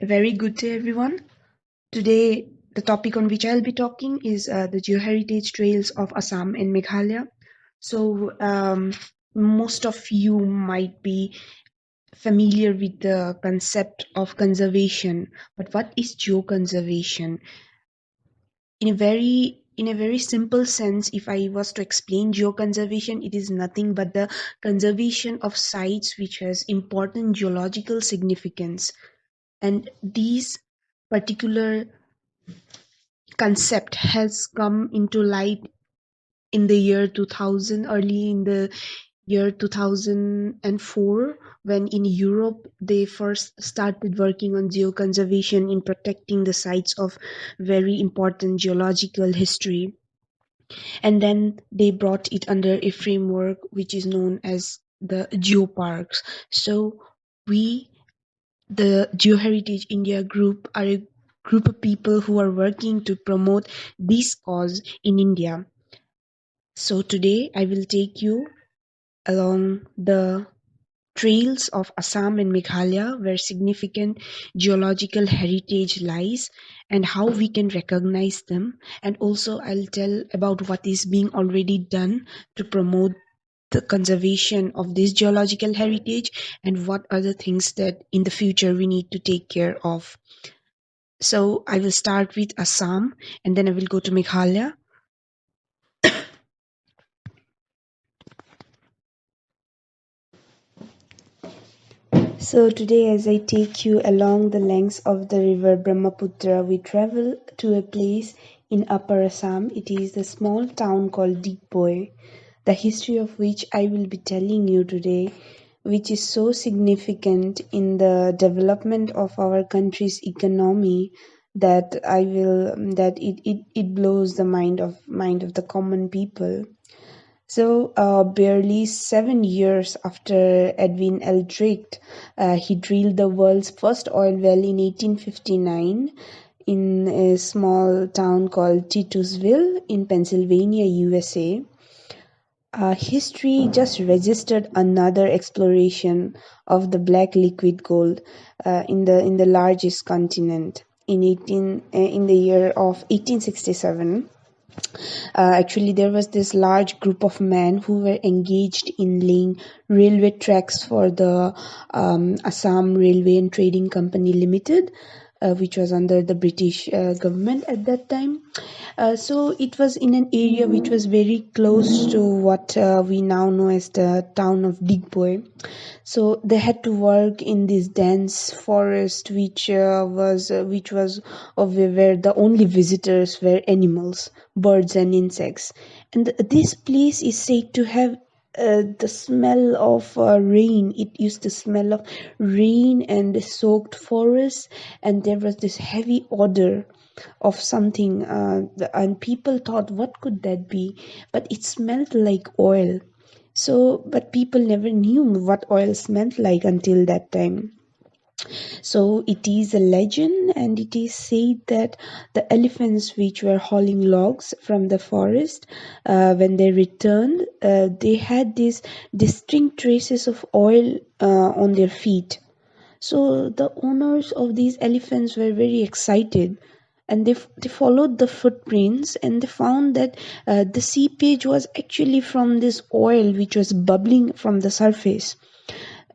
A very good day, everyone. Today, the topic on which I'll be talking is the geoheritage trails of Assam and Meghalaya. So, most of you might be familiar with the concept of conservation, but what is geoconservation? In a very simple sense, if I was to explain geoconservation, it is nothing but the conservation of sites which has important geological significance, and these particular concept has come into light in the year 2000, early in the year 2004, when in Europe they first started working on geoconservation in protecting the sites of very important geological history, and then they brought it under a framework which is known as the geoparks. So we, the GeoHeritage India group, are a group of people who are working to promote this cause in India. So today I will take you along the trails of Assam and Meghalaya, where significant geological heritage lies and how we can recognize them. And also I'll tell about what is being already done to promote the conservation of this geological heritage, and what are the things that in the future we need to take care of. So I will start with Assam and then I will go to Meghalaya. So today, as I take you along the lengths of the river Brahmaputra, we travel to a place in Upper Assam. It is a small town called Digboi, the history of which I will be telling you today, which is so significant in the development of our country's economy that it blows the mind of the common people. So, barely 7 years after Edwin Eldridge, he drilled the world's first oil well in 1859 in a small town called Titusville in Pennsylvania, USA. History just registered another exploration of the black liquid gold in the largest continent in the year of 1867. Actually, there was this large group of men who were engaged in laying railway tracks for the Assam Railway and Trading Company Limited, which was under the British government at that time. So it was in an area which was very close to what we now know as the town of Digboi. So they had to work in this dense forest, which was of where the only visitors were animals, birds, and insects. And this place is said to have the smell of rain. It used to smell of rain and soaked forest, and there was this heavy odor of something, and people thought, what could that be? But it smelled like oil. So, but people never knew what oil smelled like until that time. So it is a legend, and it is said that the elephants which were hauling logs from the forest, when they returned, they had these distinct traces of oil on their feet. So the owners of these elephants were very excited, and they followed the footprints, and they found that the seepage was actually from this oil which was bubbling from the surface.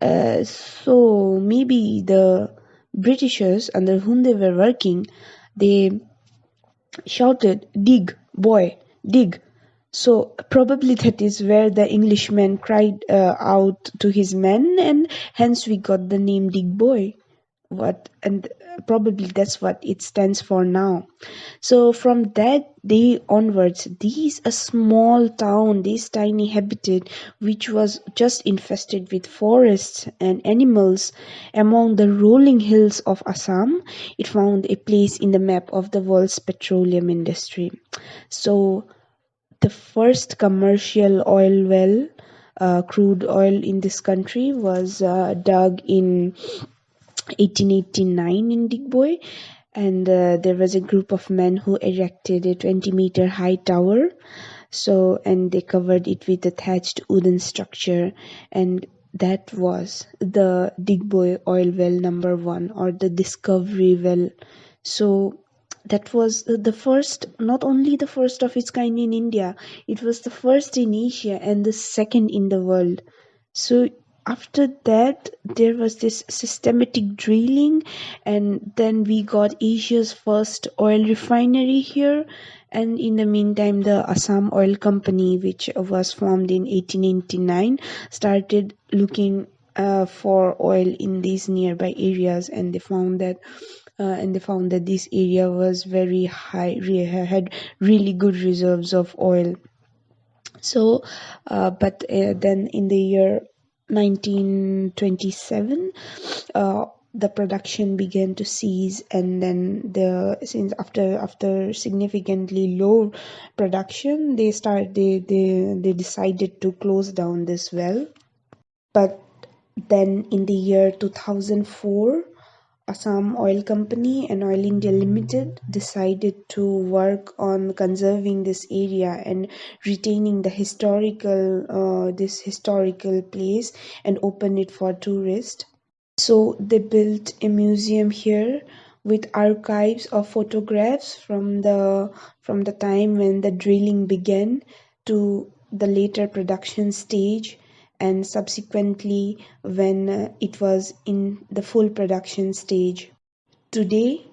So maybe the Britishers under whom they were working, they shouted, "Dig, boy, dig." So probably that is where the Englishman cried out to his men, and hence we got the name Dig Boy. Probably that's what it stands for now. So from that day onwards, this a small town, this tiny habitat, which was just infested with forests and animals among the rolling hills of Assam, it found a place in the map of the world's petroleum industry. So the first commercial oil well, crude oil in this country, was dug in 1889 in Digboi, and there was a group of men who erected a 20-meter high tower. So, and they covered it with a thatched wooden structure, and that was the Digboy oil well number one, or the discovery well. So that was the first, not only the first of its kind in India, it was the first in Asia and the second in the world. So after that, there was this systematic drilling, and then we got Asia's first oil refinery here. And in the meantime, the Assam Oil Company, which was formed in 1889, started looking for oil in these nearby areas, and they found that this area was very high, had really good reserves of oil. So, but then in the year 1927, the production began to cease, and then since after significantly low production, they decided to close down this well. But then in the year 2004, Assam Oil Company and Oil India Limited decided to work on conserving this area and retaining the this historical place, and open it for tourists. So they built a museum here with archives of photographs from the time when the drilling began to the later production stage, and subsequently when it was in the full production stage. Today,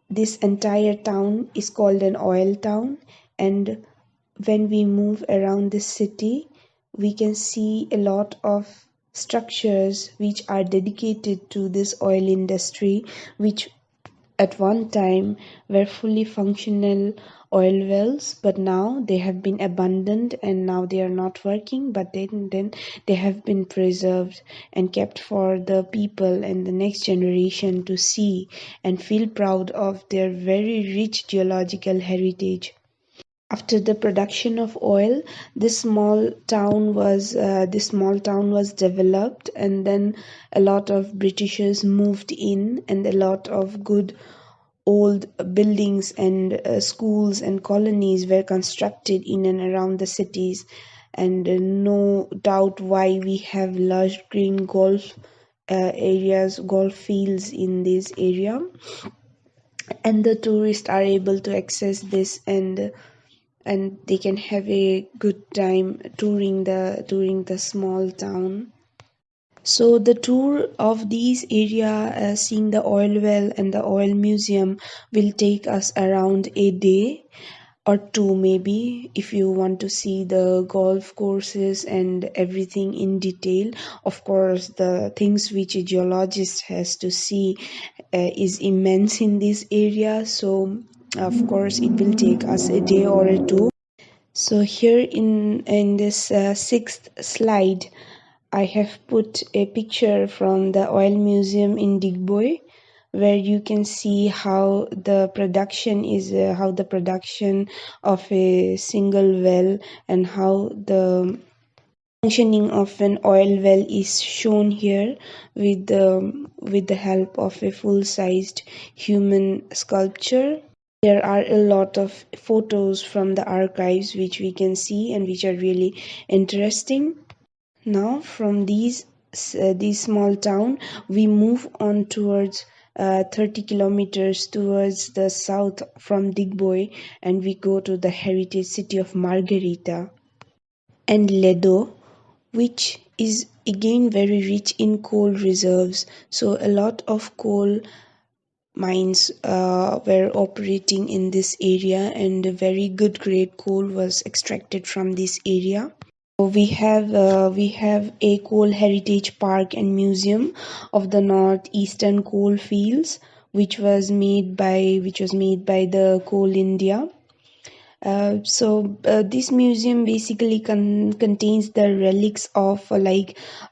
this entire town is called an oil town, and when we move around this city, we can see a lot of structures which are dedicated to this oil industry, which at one time were fully functional oil wells, but now they have been abandoned and now they are not working, but then they have been preserved and kept for the people and the next generation to see and feel proud of their very rich geological heritage. After the production of oil, this small town was developed, and then a lot of Britishers moved in, and a lot of good old buildings and schools and colonies were constructed in and around the cities. And no doubt why we have large green golf fields in this area, and the tourists are able to access this, and they can have a good time touring the small town. So the tour of these area, seeing the oil well and the oil museum, will take us around a day or two, maybe, if you want to see the golf courses and everything in detail. Of course, the things which a geologist has to see is immense in this area, so of course it will take us a day or a two. So here in this sixth slide, I have put a picture from the oil museum in Digboy, where you can see how the production of a single well, and how the functioning of an oil well is shown here with the help of a full-sized human sculpture. There are a lot of photos from the archives which we can see and which are really interesting. Now, from these small town, we move on towards 30 kilometers towards the south from Digboy, and we go to the heritage city of Margarita and Ledo, which is again very rich in coal reserves. So a lot of coal mines were operating in this area, and a very good grade coal was extracted from this area. We have a coal heritage park and museum of the northeastern coal fields, which was made by the Coal India. This museum basically contains the relics of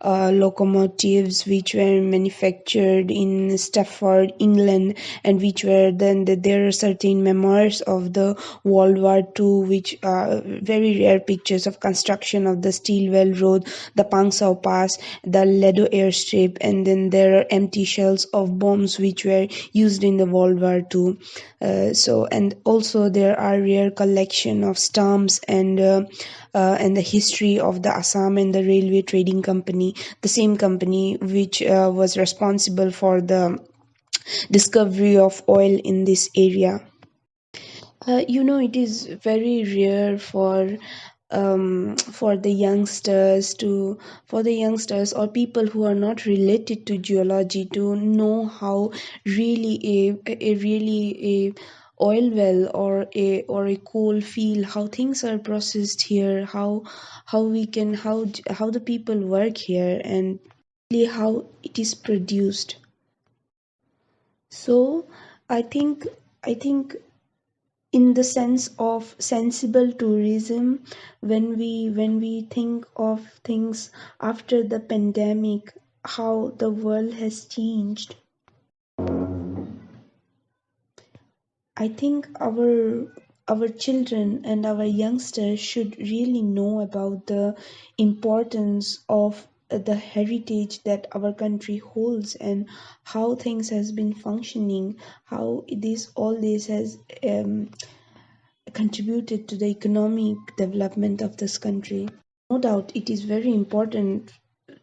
locomotives which were manufactured in Stafford, England, and which were there are certain memoirs of the World War II, which are very rare pictures of construction of the Steelwell Road, the Pangsau Pass, the Ledo airstrip, and then there are empty shells of bombs which were used in the World War II. And also there are rare collections collection of stamps and the history of the Assam and the Railway Trading Company, the same company which was responsible for the discovery of oil in this area. It is very rare for the youngsters to for the youngsters or people who are not related to geology to know how really a oil well or a coal field, how things are processed here, how we can how the people work here, and really how it is produced. So I think in the sense of sensible tourism, when we think of things after the pandemic, how the world has changed, I think our children and our youngsters should really know about the importance of the heritage that our country holds, and how things has been functioning, how this all this has contributed to the economic development of this country. No doubt, it is very important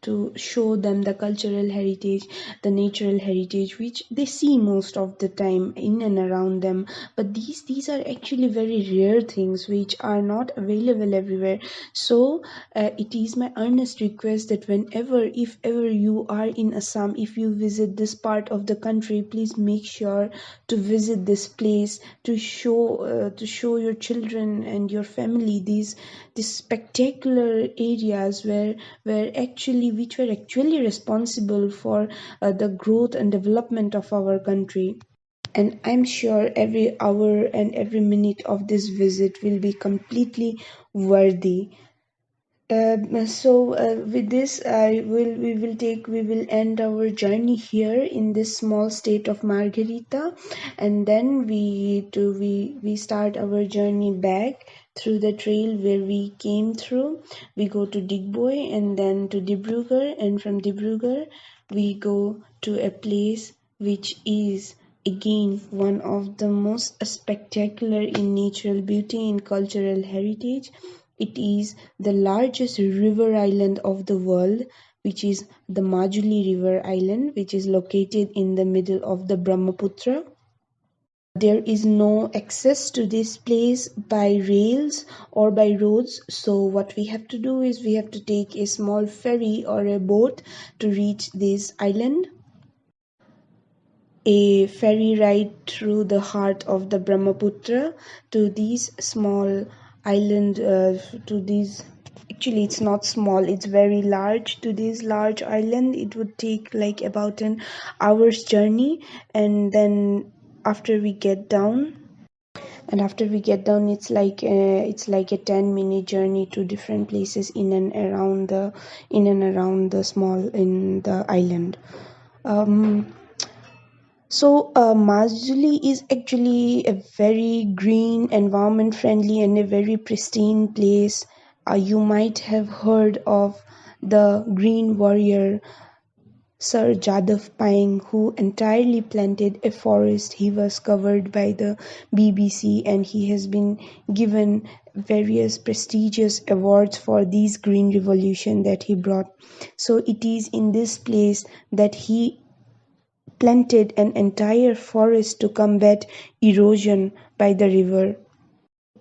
to show them the cultural heritage, the natural heritage, which they see most of the time in and around them. But these are actually very rare things which are not available everywhere. So it is my earnest request that whenever, if ever you are in Assam, if you visit this part of the country, please make sure to visit this place to show your children and your family these spectacular areas which were actually responsible for the growth and development of our country. And I'm sure every hour and every minute of this visit will be completely worthy. With this, we will end our journey here in this small state of Margarita, and then we start our journey back through the trail where we came through. We go to Digboy and then to Dibrugarh, and from Dibrugarh we go to a place which is again one of the most spectacular in natural beauty and cultural heritage. It is the largest river island of the world, which is the Majuli River Island, which is located in the middle of the Brahmaputra. There is no access to this place by rails or by roads, so what we have to do is we have to take a small ferry or a boat to reach this island. A ferry ride through the heart of the Brahmaputra to these small island, to these, actually it's not small, it's very large, to this large island. It would take like about an hour's journey, and then after we get down it's like a 10-minute journey to different places in and around the small in the island. Majuli is actually a very green, environment friendly, and a very pristine place. You might have heard of the Green Warrior, Sir Jadav Paing, who entirely planted a forest. He was covered by the BBC, and he has been given various prestigious awards for these green revolution that he brought. So it is in this place that he planted an entire forest to combat erosion by the river.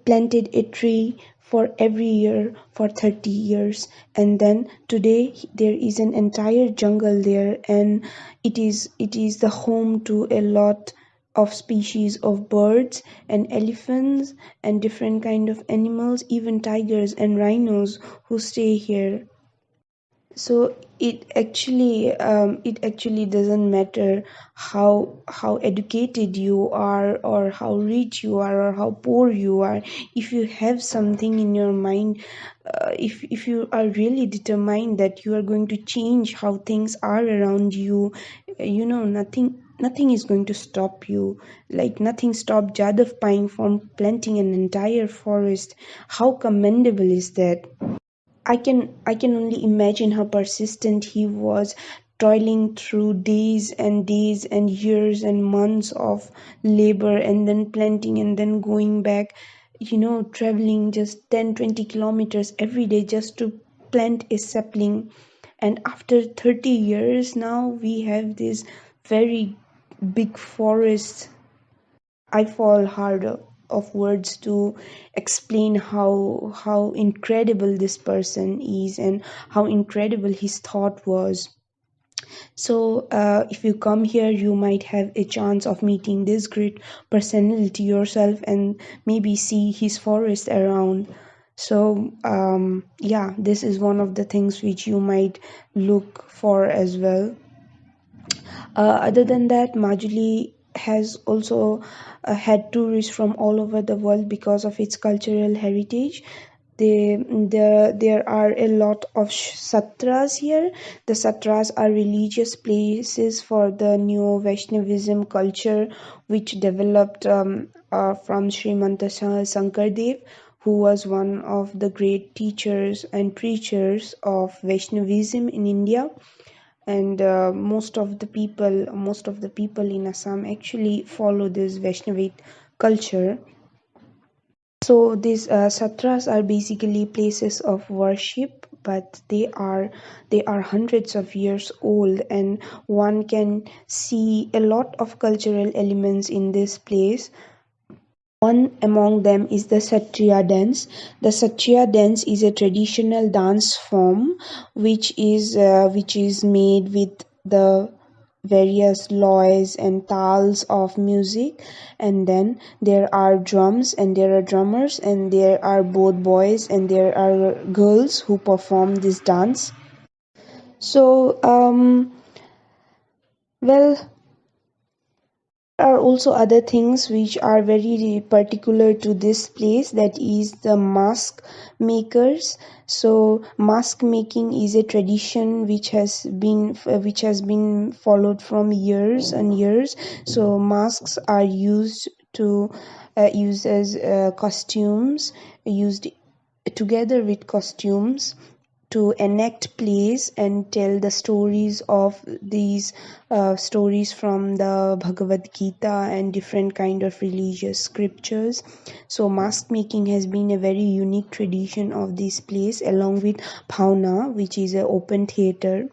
Planted a tree for every year for 30 years, and then today there is an entire jungle there, and it is the home to a lot of species of birds and elephants and different kind of animals, even tigers and rhinos who stay here. So it actually doesn't matter how educated you are, or how rich you are, or how poor you are. If you have something in your mind, if you are really determined that you are going to change how things are around you, nothing is going to stop you. Like nothing stopped Jadav Pine from planting an entire forest. How commendable is that? I can only imagine how persistent he was, toiling through days and years and months of labor, and then planting and then going back. traveling just 10-20 kilometers every day just to plant a sapling. And after 30 years now we have this very big forest. I fall hard of words to explain how incredible this person is and how incredible his thought was. So, if you come here, you might have a chance of meeting this great personality yourself and maybe see his forest around. So, yeah, this is one of the things which you might look for as well. Other than that, Majuli has also had tourists from all over the world because of its cultural heritage. There are a lot of satras here. The satras are religious places for the Neo Vaishnavism culture, which developed from Srimanta Sankardev, who was one of the great teachers and preachers of Vaishnavism in India. And most of the people in Assam actually follow this Vaishnavite culture. So these satras are basically places of worship, but they are hundreds of years old, and one can see a lot of cultural elements in this place. One among them is the Satriya dance. The Satriya dance is a traditional dance form which is made with the various loys and tals of music, and then there are drums and there are drummers and there are both boys and there are girls who perform this dance. So well, are also other things which are very particular to this place, that is the mask makers. So mask making is a tradition which has been followed from years and years. So masks are used as costumes, used together with costumes to enact plays and tell the stories of these stories from the Bhagavad Gita and different kind of religious scriptures. So mask making has been a very unique tradition of this place, along with Bhavna, which is an open theater.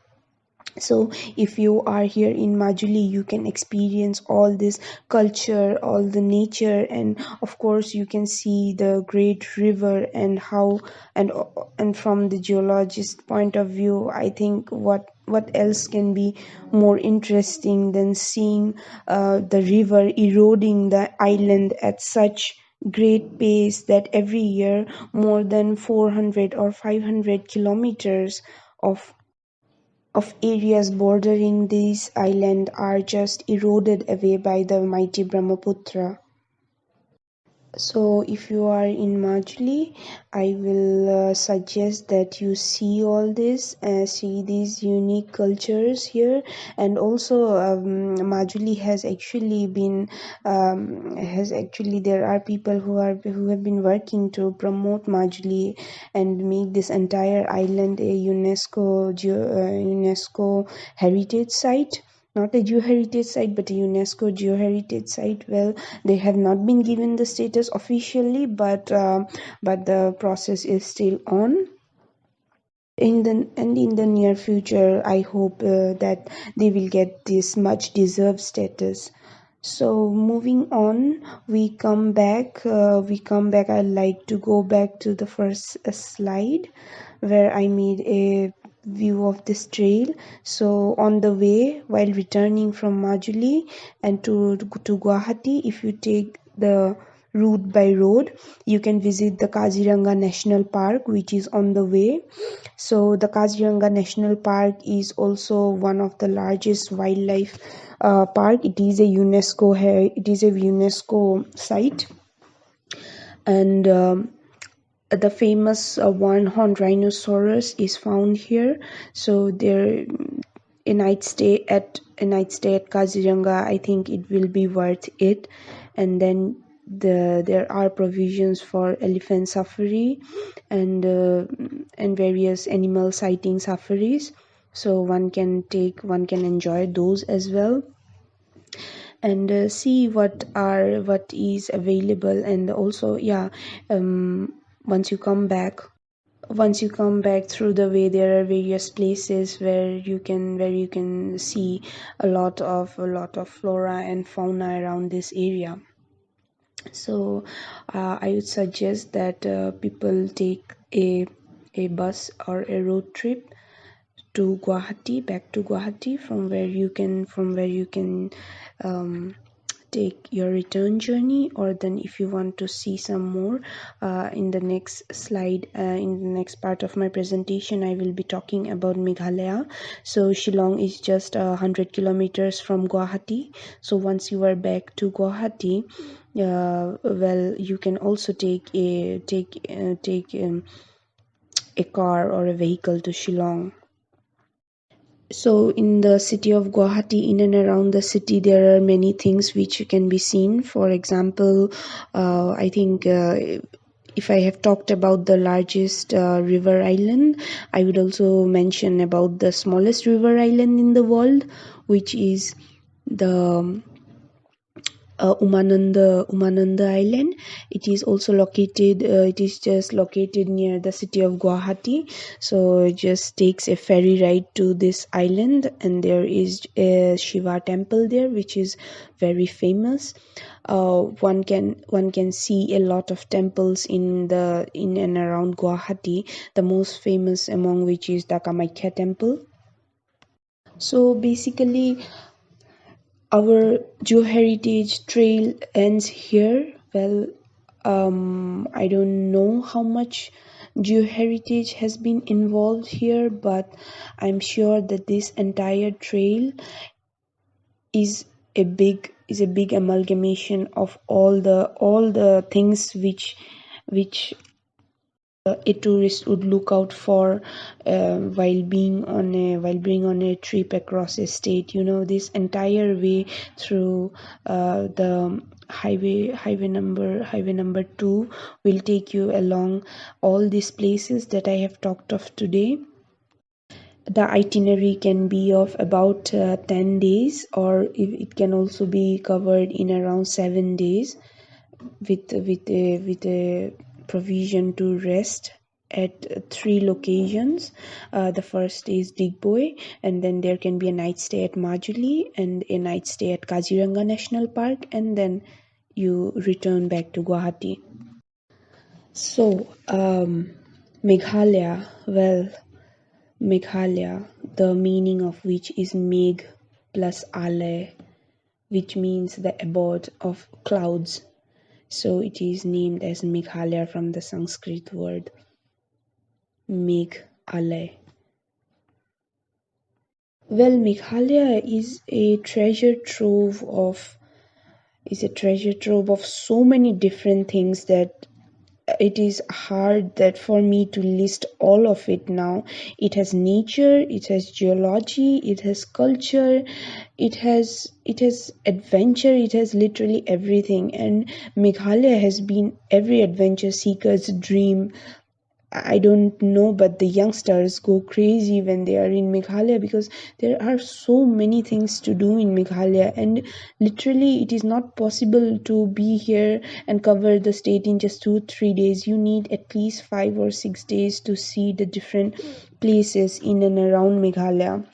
So if you are here in Majuli, you can experience all this culture, all the nature, and of course you can see the great river. And from the geologist point of view, I think what else can be more interesting than seeing the river eroding the island at such great pace that every year more than 400 or 500 kilometers of areas bordering this island are just eroded away by the mighty Brahmaputra. So, if you are in Majuli, I will suggest that you see all this, see these unique cultures here, and also Majuli has actually there are people who have been working to promote Majuli and make this entire island a UNESCO heritage site, not a geoheritage site but a UNESCO geoheritage site. Well, they have not been given the status officially, but the process is still on. In the near future, I hope that they will get this much deserved status. So moving on, we come back. I like to go back to the first slide where I made a view of this trail. So on the way, while returning from Majuli and to Guwahati, if you take the route by road, you can visit the Kaziranga National Park, which is on the way. So the Kaziranga National Park is also one of the largest wildlife park. It is a UNESCO site, and the famous one-horned rhinoceros is found here. So there, a night stay at Kaziranga, I think it will be worth it. And then there are provisions for elephant safari and various animal sighting safaris. So one can enjoy those as well. and see what is available. And also, yeah, um, once you come back once you come back through the way, there are various places where you can see a lot of flora and fauna around this area. So I would suggest that people take a bus or a road trip to Guwahati, back to Guwahati, from where you can um, take your return journey. Or then, if you want to see some more, in the next slide, in the next part of my presentation, I will be talking about Meghalaya. So Shillong is just 100 kilometers from Guwahati. So once you are back to Guwahati, well, you can also take a car or a vehicle to Shillong. So, in the city of Guwahati, in and around the city, there are many things which can be seen. For example, I think if I have talked about the largest river island, I would also mention about the smallest river island in the world, which is the Umananda Island. It is also located. It is just located near the city of Guwahati. So it just takes a ferry ride to this island, and there is a Shiva temple there, which is very famous. One can see a lot of temples in and around Guwahati. The most famous among which is the Kamakhya temple. So basically, our geoheritage trail ends here. Well, I don't know how much geoheritage has been involved here, but I'm sure that this entire trail is a big amalgamation of all the things which a tourist would look out for while being on a trip across a state. This entire way through the highway number 2 will take you along all these places that I have talked of today. The itinerary can be of about 10 days, or it can also be covered in around 7 days, with a provision to rest at 3 locations. The first is Digboy, and then there can be a night stay at Majuli and a night stay at Kaziranga National Park, and then you return back to Guwahati. So, Meghalaya, well, Meghalaya, the meaning of which is Meg plus Ale, which means the abode of clouds. So it is named as Meghalaya from the Sanskrit word Meghalaya. Well, Meghalaya is a treasure trove of so many different things that it is hard that for me to list all of it now. It has nature, it has geology, it has culture, it has adventure, it has literally everything. And Meghalaya has been every adventure seeker's dream. I don't know, but the youngsters go crazy when they are in Meghalaya, because there are so many things to do in Meghalaya, and literally it is not possible to be here and cover the state in just 2-3 days. You need at least 5 or 6 days to see the different places in and around Meghalaya.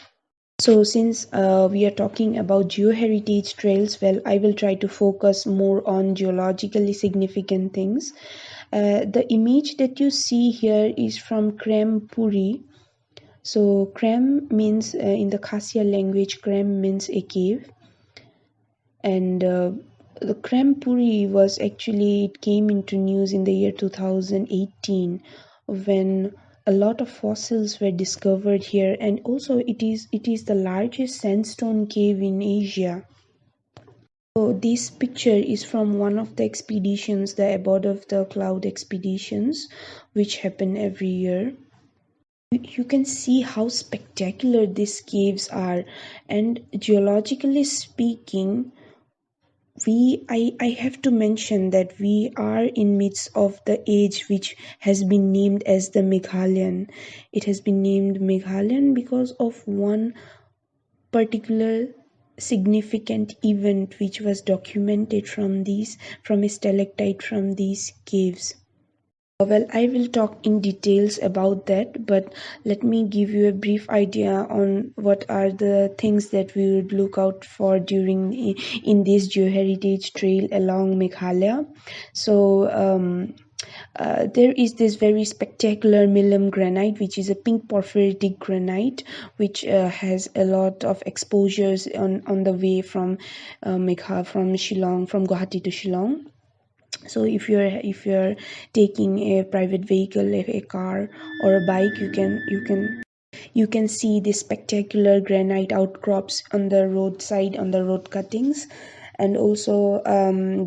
So, since we are talking about geoheritage trails, well, I will try to focus more on geologically significant things. The image that you see here is from Krem Puri. So, Krem means, in the Khassia language, Krem means a cave. And the Krem Puri was actually, it came into news in the year 2018, when a lot of fossils were discovered here, and also it is the largest sandstone cave in Asia. So this picture is from one of the expeditions, the Abode of the Cloud expeditions, which happen every year. You can see how spectacular these caves are, and geologically speaking, I have to mention that we are in midst of the age which has been named as the Meghalayan. It has been named Meghalayan because of one particular significant event which was documented from a stalactite from these caves. Well, I will talk in details about that, but let me give you a brief idea on what are the things that we would look out for during in this geoheritage trail along Meghalaya. So there is this very spectacular Milam granite, which is a pink porphyritic granite, which has a lot of exposures on the way from from Shillong, from Guwahati to Shillong. So if you're taking a private vehicle, a car or a bike, you can see the spectacular granite outcrops on the roadside, on the road cuttings. And also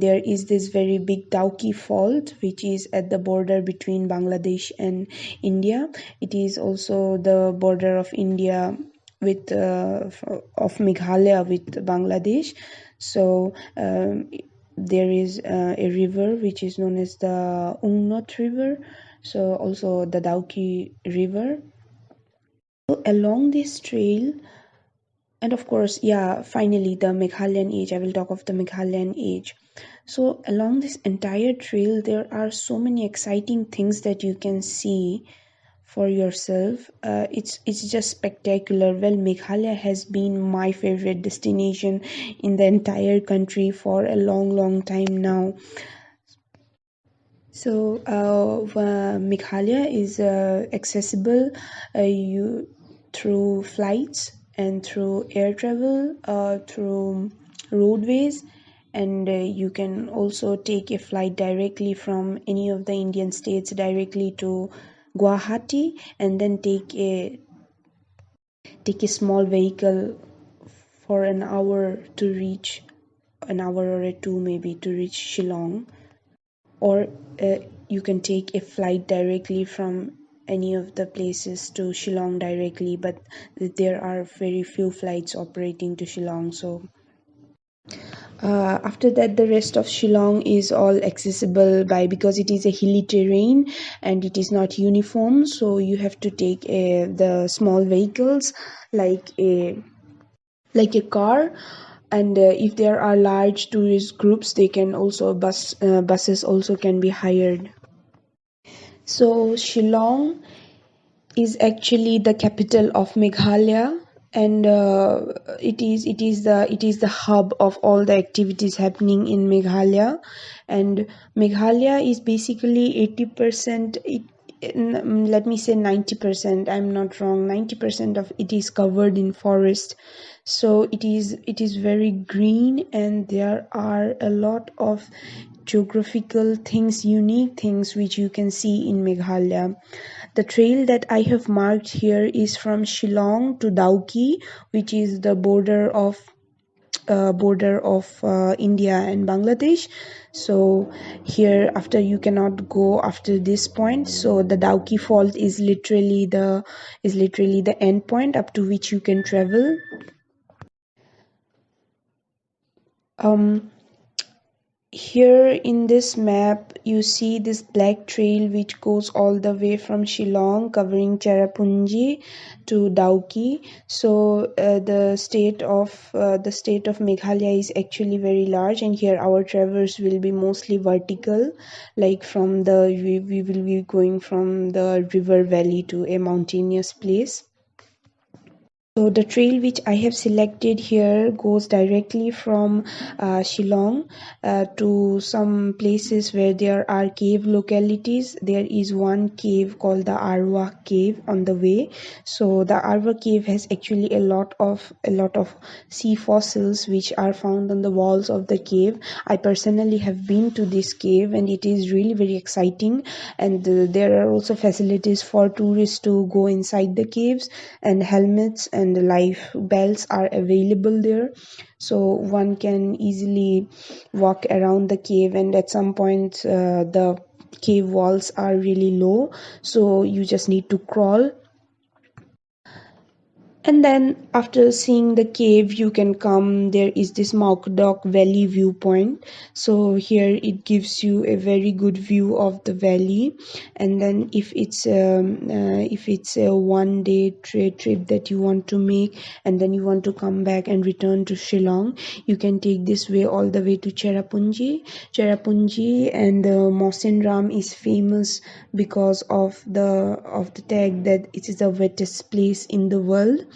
there is this very big Dauki fault, which is at the border between Bangladesh and India. It is also the border of India with of Meghalaya with Bangladesh. So there is a river which is known as the Ungnot River, so also the Dauki River. So along this trail, and of course, yeah, finally the Meghalayan age. I will talk of the Meghalayan age. So along this entire trail, there are so many exciting things that you can see for yourself. It's just spectacular. Well, Meghalaya has been my favorite destination in the entire country for a long, long time now. So Meghalaya is accessible you through flights and through air travel, through roadways, and you can also take a flight directly from any of the Indian states directly to Guwahati, and then take a small vehicle for an hour or a two maybe to reach Shillong. Or you can take a flight directly from any of the places to Shillong directly, but there are very few flights operating to Shillong. So after that, the rest of Shillong is all accessible by, because it is a hilly terrain and it is not uniform, so you have to take the small vehicles like a car. And if there are large tourist groups, they can also buses also can be hired. So Shillong is actually the capital of Meghalaya, and it is the hub of all the activities happening in Meghalaya. And Meghalaya is basically 80%. Let me say 90%. I'm not wrong. 90% of it is covered in forest, so it is very green, and there are a lot of geographical things, unique things which you can see in Meghalaya. The trail that I have marked here is from Shillong to Dauki, which is the border of India and Bangladesh. So here, after you cannot go after this point. So the Dauki fault is literally the end point up to which you can travel. Um, Here in this map, you see this black trail which goes all the way from Shillong, covering Cherrapunji to Dauki. So the state of Meghalaya is actually very large, and here our travels will be mostly vertical, like we will be going from the river valley to a mountainous place. So the trail which I have selected here goes directly from Shillong to some places where there are cave localities. There is one cave called the Arwa cave on the way. So the Arwa cave has actually a lot of sea fossils which are found on the walls of the cave. I personally have been to this cave, and it is really very exciting. And there are also facilities for tourists to go inside the caves, and helmets and life belts are available there, so one can easily walk around the cave. And at some point the cave walls are really low, so you just need to crawl. And then after seeing the cave, you can come. There is this Maukdok Valley viewpoint. So here it gives you a very good view of the valley. And then if it's a 1 day trip that you want to make, and then you want to come back and return to Shillong, you can take this way all the way to Cherrapunji. Cherrapunji and Mawsynram is famous because of the tag that it is the wettest place in the world.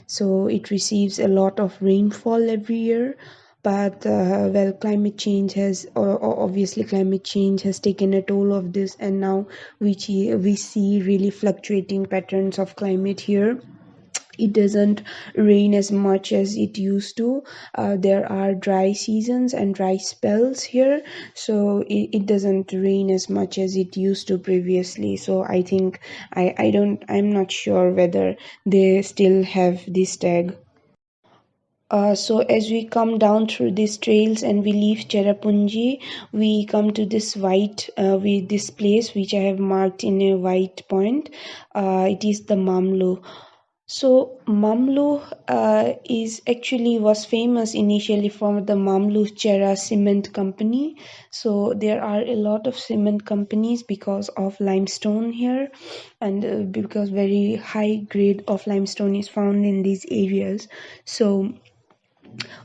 So it receives a lot of rainfall every year. But well, climate change has obviously climate change has taken a toll of this, and now we see really fluctuating patterns of climate here. It doesn't rain as much as it used to. There are dry seasons and dry spells here, so it doesn't rain as much as it used to previously. So I think I'm not sure whether they still have this tag. So as we come down through these trails and we leave Cherrapunji, we come to this this place which I have marked in a white point. It is the Mamlu. So Mamlu is actually was famous initially for the Mamlu Chera Cement Company. So there are a lot of cement companies because of limestone here, and because very high grade of limestone is found in these areas. So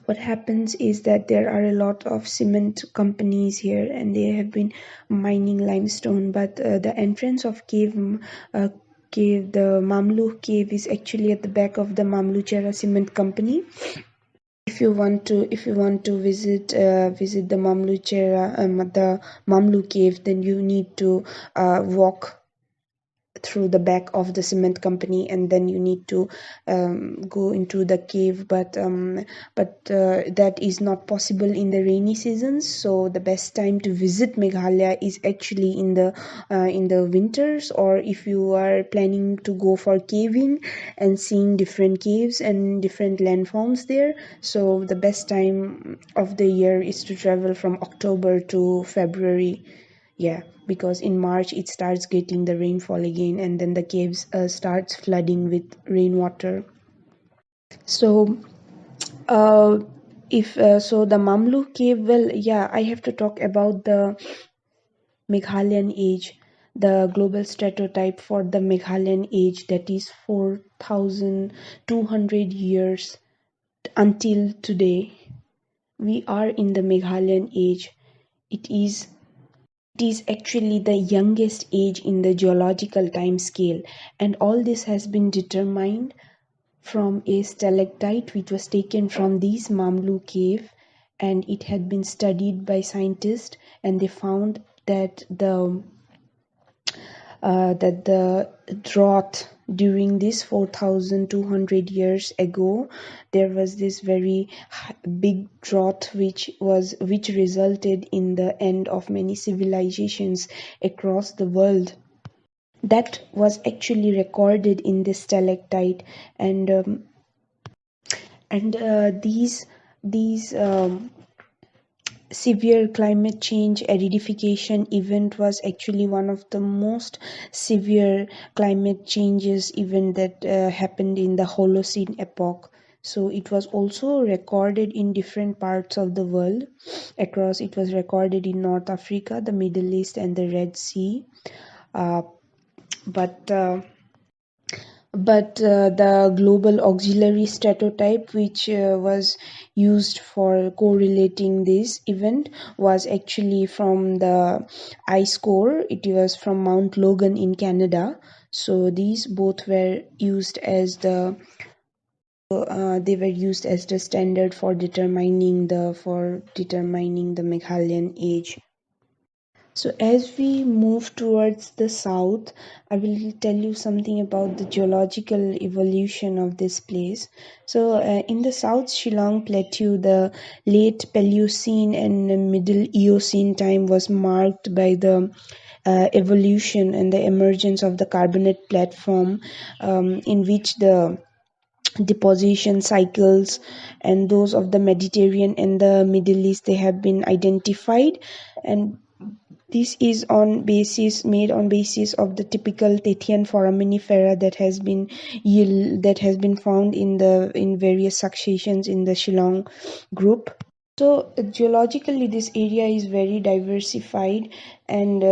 what happens is that there are a lot of cement companies here, and they have been mining limestone. But the entrance of the Mamlu cave is actually at the back of the Mamluchera Cement Company. If you want to visit the the Mamlu cave, then you need to walk through the back of the cement company, and then you need to go into the cave. But that is not possible in the rainy seasons. So the best time to visit Meghalaya is actually in the winters, or if you are planning to go for caving and seeing different caves and different landforms there. So the best time of the year is to travel from October to February. Yeah, because in March it starts getting the rainfall again, and then the caves starts flooding with rainwater. So uh, if so the Mamluk cave, well, yeah, I have to talk about the Meghalayan age, the global stratotype for the Meghalayan age, that is 4,200 years until today. We are in the Meghalayan age. It is It is actually the youngest age in the geological time scale, and all this has been determined from a stalactite which was taken from this Mamlu cave, and it had been studied by scientists, and they found that the drought during this 4,200 years ago, there was this very big drought which resulted in the end of many civilizations across the world. That was actually recorded in this stalactite. And um, and uh, these severe climate change acidification event was actually one of the most severe climate changes event that happened in the Holocene epoch. So it was also recorded in different parts of the world. Across, it was recorded in North Africa, the Middle East, and the Red Sea. Uh, but the global auxiliary stratotype, which was used for correlating this event, was actually from the ice core. It was from Mount Logan in Canada. So these both were used as the standard for determining the Meghalayan age. So as we move towards the south, I will tell you something about the geological evolution of this place. So in the South Shillong Plateau, the late Paleocene and Middle Eocene time was marked by the evolution and the emergence of the carbonate platform, in which the deposition cycles and those of the Mediterranean and the Middle East, they have been identified. And This is on basis made on basis of the typical Tethyan foraminifera that has been found in various successions in the Shillong group. So geologically, this area is very diversified, and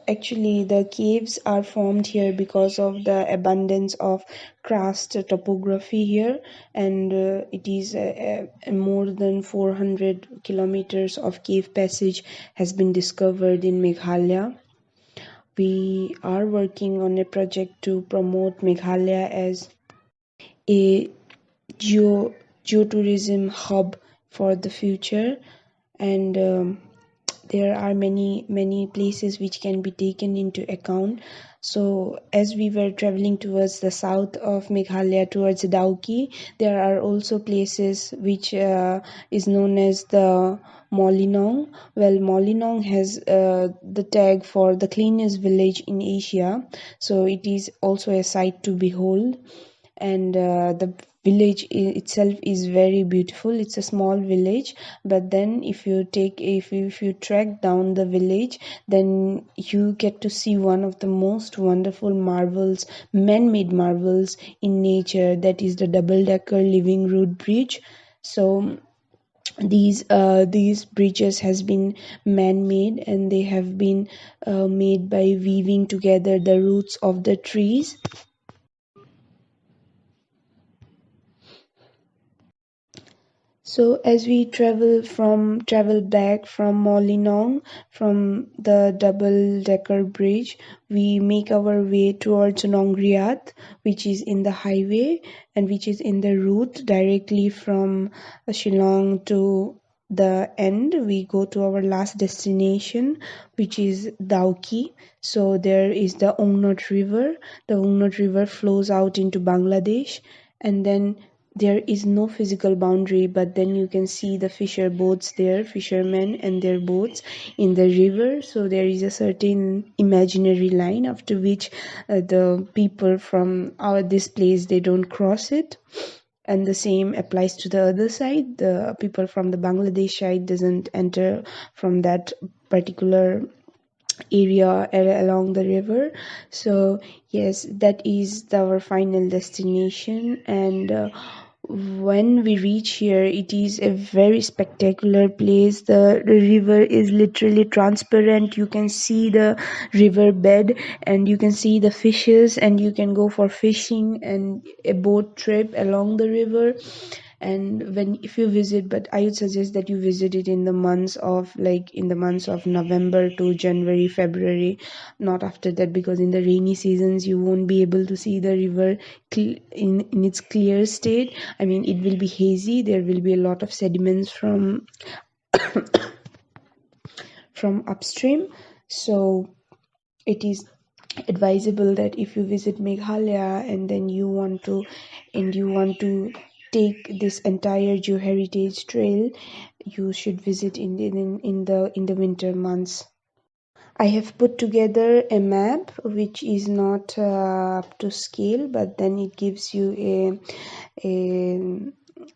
actually, the caves are formed here because of the abundance of karst topography here, and it is more than 400 kilometers of cave passage has been discovered in Meghalaya. We are working on a project to promote Meghalaya as a geo geotourism hub for the future, and there are many places which can be taken into account. So as we were traveling towards the south of Meghalaya towards Dauki, there are also places which is known as the Molinong. Well, Molinong has the tag for the cleanest village in Asia, so it is also a sight to behold. And the village itself is very beautiful. It's a small village, but then if you track down the village, then you get to see one of the most wonderful marvels, man-made marvels in nature, that is the double-decker living root bridge. So these bridges has been man-made, and they have been made by weaving together the roots of the trees. So as we travel back from Molinong from the double decker bridge, we make our way towards Nongriat, which is in the highway and which is in the route directly from Shillong to the end. We go to our last destination, which is Dauki. So there is the Ongnot River. The Ongnot River flows out into Bangladesh, and then there is no physical boundary, but then you can see the fisher boats there, fishermen and their boats in the river. So there is a certain imaginary line after which the people from our this place, they don't cross it. And the same applies to the other side. The people from the Bangladesh side doesn't enter from that particular area along the river. So yes, that is our final destination. And when we reach here, it is a very spectacular place. The river is literally transparent. You can see the river bed, and you can see the fishes, and you can go for fishing and a boat trip along the river. And when if you visit, but I would suggest that you visit it in the months of November to January, February, not after that, because in the rainy seasons you won't be able to see the river in its clear state. I mean, it will be hazy. There will be a lot of sediments from upstream. So it is advisable that if you visit Meghalaya and then you want to take this entire geoheritage trail, you should visit in the winter months. I have put together a map which is not up to scale, but then it gives you a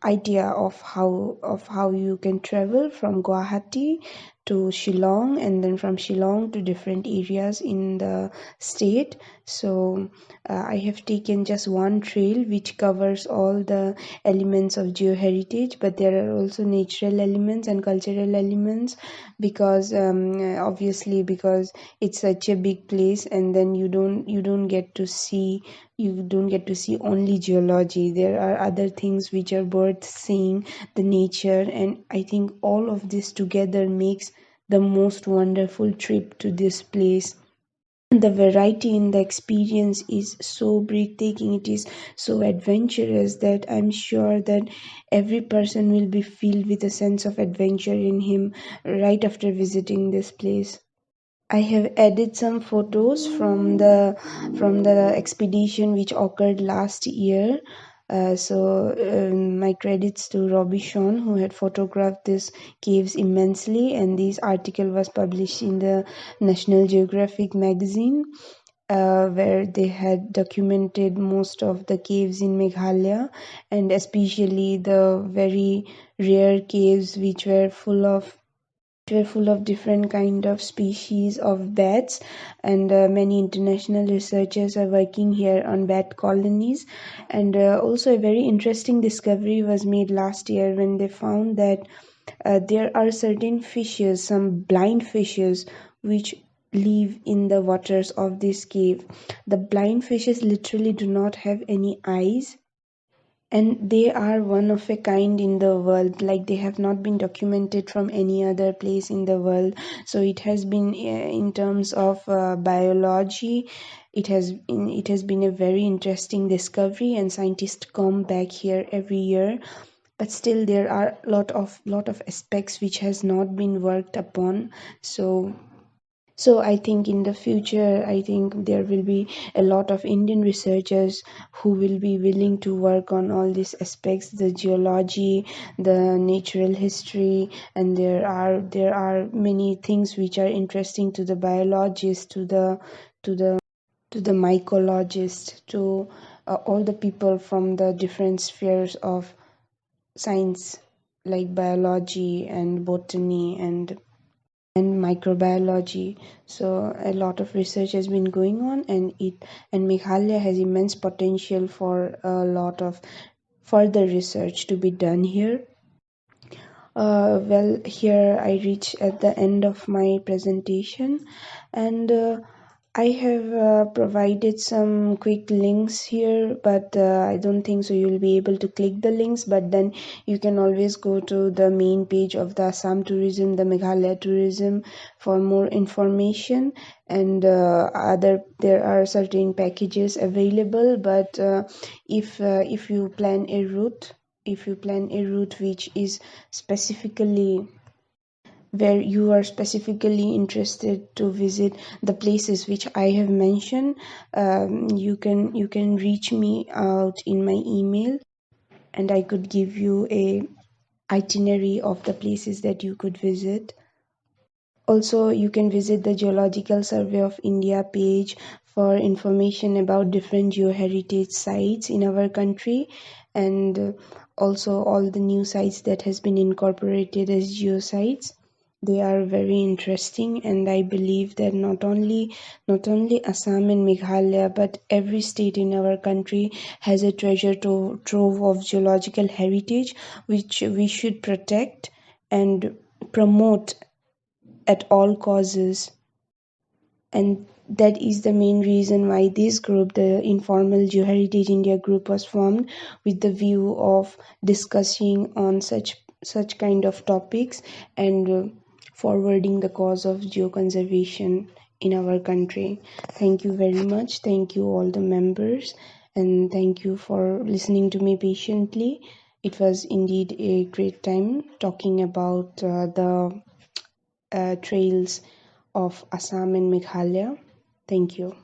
idea of how you can travel from Guwahati to Shillong, and then from Shillong to different areas in the state. So I have taken just one trail which covers all the elements of geoheritage, but there are also natural elements and cultural elements, because obviously because it's such a big place, and then you don't get to see only geology. There are other things which are worth seeing, the nature, and I think all of this together makes the most wonderful trip to this place. The variety in the experience is so breathtaking, it is so adventurous, that I'm sure that every person will be filled with a sense of adventure in him right after visiting this place. I have added some photos from the expedition which occurred last year. My credits to Robbie Shawn, who had photographed these caves immensely, and this article was published in the National Geographic magazine, where they had documented most of the caves in Meghalaya, and especially the very rare caves which were full of were full of different kind of species of bats, and many international researchers are working here on bat colonies. And also a very interesting discovery was made last year when they found that there are certain fishes, some blind fishes, which live in the waters of this cave. The blind fishes literally do not have any eyes, and they are one of a kind in the world, like they have not been documented from any other place in the world. So it has been in terms of biology, it has been a very interesting discovery, and scientists come back here every year. But still there are lot of aspects which has not been worked upon. So I think in the future, I think there will be a lot of Indian researchers who will be willing to work on all these aspects, the geology, the natural history, and there are many things which are interesting to the biologists, to the mycologists, to all the people from the different spheres of science, like biology and botany and microbiology. So a lot of research has been going on, and Meghalaya has immense potential for a lot of further research to be done here. Well, here I reach at the end of my presentation, and I have provided some quick links here, but I don't think so you'll be able to click the links. But then you can always go to the main page of the Assam tourism, the Meghalaya tourism, for more information. And there are certain packages available, but if you plan a route, which is specifically where you are specifically interested to visit the places which I have mentioned, you can reach me out in my email, and I could give you a itinerary of the places that you could visit. Also, you can visit the Geological Survey of India page for information about different geoheritage sites in our country, and also all the new sites that has been incorporated as geosites. They are very interesting, and I believe that not only Assam and Meghalaya, but every state in our country has a trove of geological heritage, which we should protect and promote at all causes. And that is the main reason why this group, the Informal Geoheritage India group, was formed, with the view of discussing on such kind of topics, and forwarding the cause of geoconservation in our country. Thank you very much. Thank you all the members, and thank you for listening to me patiently. It was indeed a great time talking about the trails of Assam and Meghalaya. Thank you.